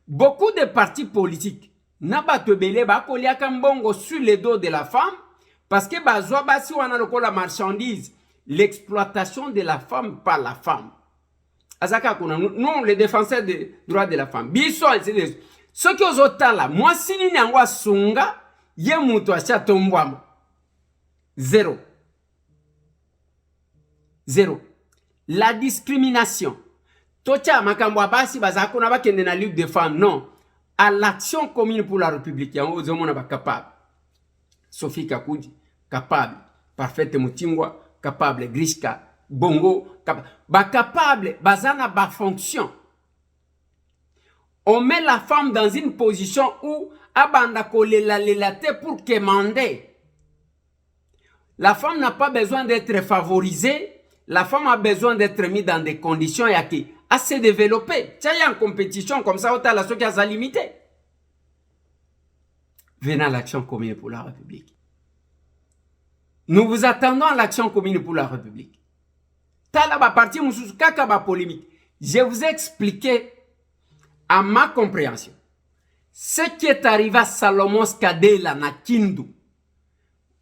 [SPEAKER 3] Beaucoup de partis politiques n'a pas te belé bakolia kambongo sur le dos de la femme parce que bazwa basi wana loko la marchandise, l'exploitation de la femme par la femme. Azaka kuna nous les défenseurs des droits de la femme. Biso ce que aux autres là, moi si ni ngwa sunga ye mutu acha tombwama. Zéro. La discrimination. Tocha makambo basi bazako na bakende na ligue des femmes. Non. à l'action commune pour la République. Il y a un homme capable. Sophie Kakoudi, capable. Parfaite Moutingwa, capable. Grishka, Bongo, capable. Bazana, ba fonction. On met la femme dans une position où abanda kolelate pour commander. La femme n'a pas besoin d'être favorisée. La femme a besoin d'être mise dans des conditions à se développer. Il y a une compétition comme ça, autant la chose qui a limité. Venez à l'action commune pour la République. Nous vous attendons à l'action commune pour la République. Talaba parti kakaba polémique. Je vous ai expliqué à ma compréhension ce qui est arrivé à Salomon Skadela na Kindu.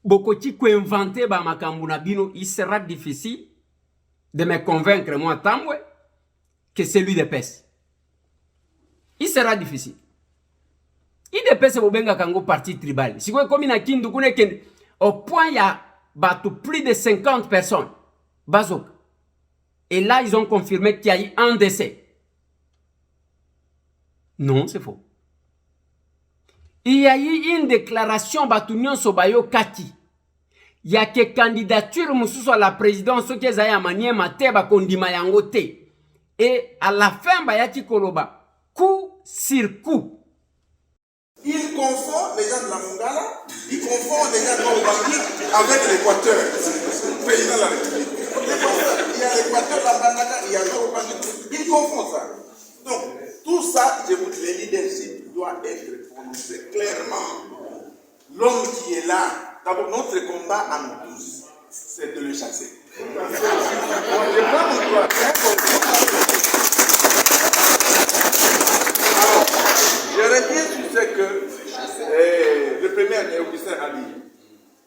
[SPEAKER 3] Bokoti ko inventé ba makambu na bino, il sera difficile de me convaincre moi Tambwe que c'est lui de pèse. Il sera difficile. Il de pèse bobenga kango parti tribal. Si vous comme na Kindu kune kende au point il y a plus de 50 personnes. Bazok. Et là ils ont confirmé qu'il y a eu un décès. Non, c'est faux. Il y a eu une déclaration Batunion Sobayo Kati. Il y a que candidature Moussou à la présidence qui est à Maniema Teba Kondima Yangote. Et à la fin, Bayati Koloba, coup sur coup.
[SPEAKER 21] Il confond les gens de la Mongala, il confond les gens de l'Obangi avec l'Équateur, président de la République. Il y a l'Équateur, la Bandaka, il y a l'Obangi. Il confond ça. Donc, tout ça, je vous dis, le leadership doit être prononcé clairement. L'homme qui est là, d'abord, notre combat à nous tous, c'est de le chasser. Alors, je reviens sur ce que le premier Augustin a dit.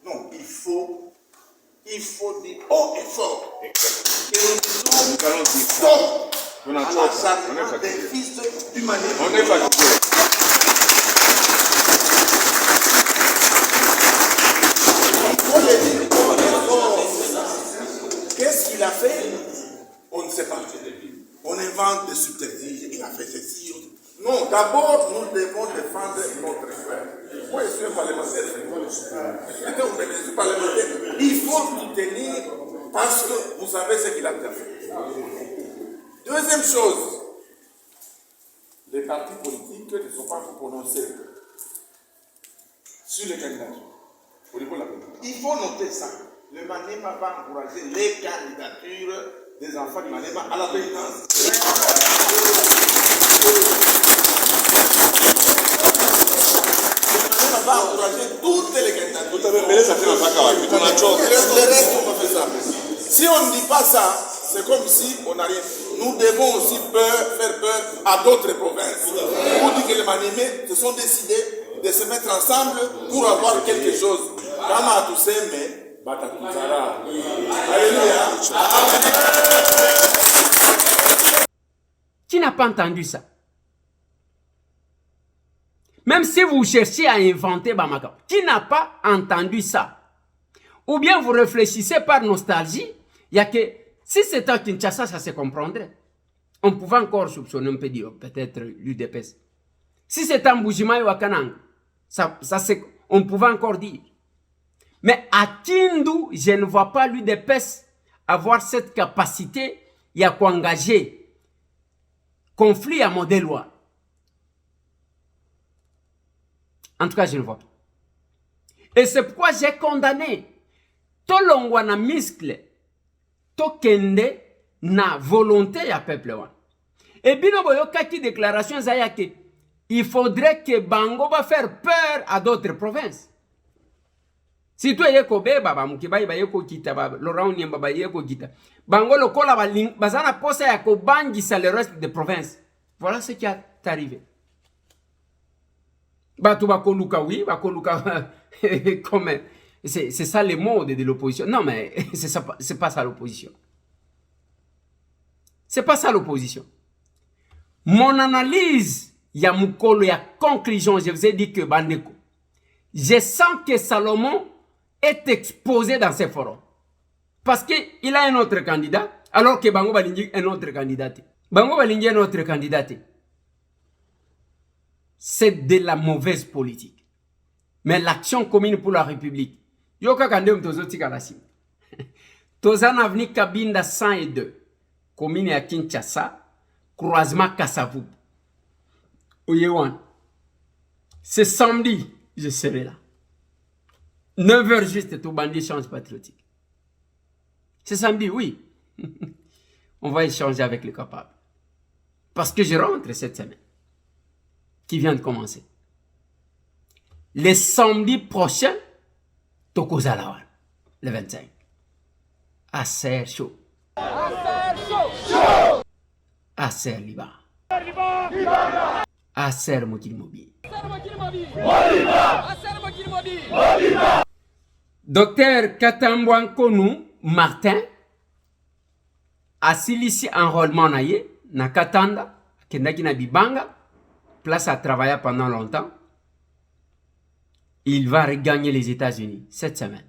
[SPEAKER 21] Non, il faut dire haut et fort que nous disons stop à l'acharnement des fils d'humanité. On est fatigué. Qu'est-ce qu'il a fait? On ne sait pas. On invente des subterfuges. Il a fait ceci. Non, d'abord, nous devons défendre notre frère. Moi, je suis un parlementaire. Il faut soutenir parce que vous savez ce qu'il a fait. Deuxième chose, les partis politiques ne sont pas prononcés sur les candidatures. Il faut noter ça. Le Manema va encourager les candidatures des enfants du Manema à la présidence. Le Manema va encourager toutes les candidatures. Le reste, on va faire ça. Si on ne dit pas ça, c'est comme si on n'a rien. Nous devons aussi faire peur à d'autres provinces. Pour dire que les Manémés se sont décidés de se mettre ensemble pour avoir quelque chose. Kama tuseme batakuzara. Alléluia.
[SPEAKER 3] Qui n'a pas entendu ça? Même si vous cherchez à inventer Bamaka, qui n'a pas entendu ça? Ou bien vous réfléchissez par nostalgie, il y a que si c'était à Kinshasa, ça se comprendrait. On pouvait encore soupçonner, on peut dire peut-être l'UDPS. Si c'était en Bujimaï ou à Kanang, on pouvait encore dire. Mais à Kindu, je ne vois pas l'UDPS avoir cette capacité, il y a quoi engager conflit à modèle loi. En tout cas, je ne vois pas. Et c'est pourquoi j'ai condamné tout l'ongwana miscle, tout kende na volonté à peuple. Et bien, il déclaration il faudrait que Bango va faire peur à d'autres provinces. Si tu es Kobe, Baba, Mukiba, Bayeko Kita, Laurent Niamba, Bayeko Kita, Bango le cola, Bazana Posa, Yako Bangi, c'est le reste des provinces. Voilà ce qui est arrivé. Batouba Luka, oui, Bakoluka, comme c'est ça le mode de l'opposition. Non, mais c'est pas ça l'opposition. C'est pas ça l'opposition. Mon analyse, il y a Moukolo, il y a conclusion, je vous ai dit que Bandeko. Je sens que Salomon est exposé dans ces forums. Parce qu'il a un autre candidat, alors que Bango Balingi est un autre candidat. Bango Balingi est un autre candidat. c'est de la mauvaise politique. Mais l'action commune pour la République, yoka kandem tozoti kalasim. Tozan avenue Kabinda 102, commune à Kinshasa, croisement Kassavou. Oyewan. C'est samedi, je serai là. 9h juste, tout bandit change patriotique. C'est samedi, oui. On va échanger avec les capables. Parce que je rentre cette semaine, qui vient de commencer. Les samedis prochains, Tokozalawan, le 25. Aser chaud. Aser Liba. Aser Mokil Mobi. Docteur Katambouankonu Martin a silisi enrôlement na Katanda, kendaki na Bibanga, place à travailler pendant longtemps. Il va regagner les États-Unis cette semaine.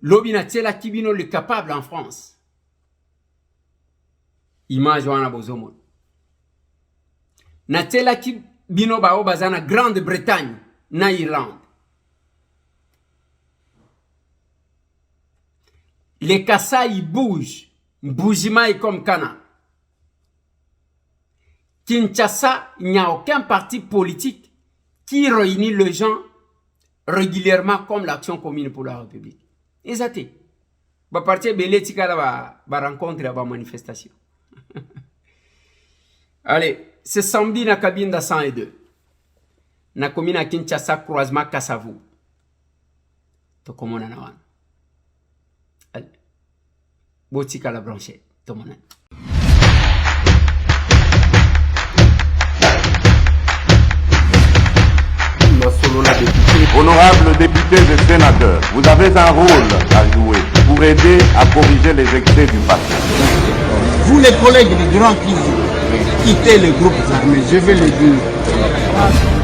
[SPEAKER 3] Lobinatela Kibino le capable en France. Image wana bozomon. Natela Kibino bao bazana Grande-Bretagne na Irlande. Les Kassai bougent. Boujima est comme Kana. Kinshasa, il n'y a aucun parti politique qui réunit les gens régulièrement comme l'Action commune pour la République. Exacté. Ba parti belé tika la ba rencontre la ba manifestation. Allez, c'est samedi na Kabinda 102. Na commune à Kinshasa croisement Kassavou. To komona na wana. Allez. Botika la branchette. To mona.
[SPEAKER 1] Honorables députés et sénateurs, vous avez un rôle à jouer pour aider à corriger les excès du passé.
[SPEAKER 2] Vous les collègues du Grand qui quittez les groupes armés, je vais le dire.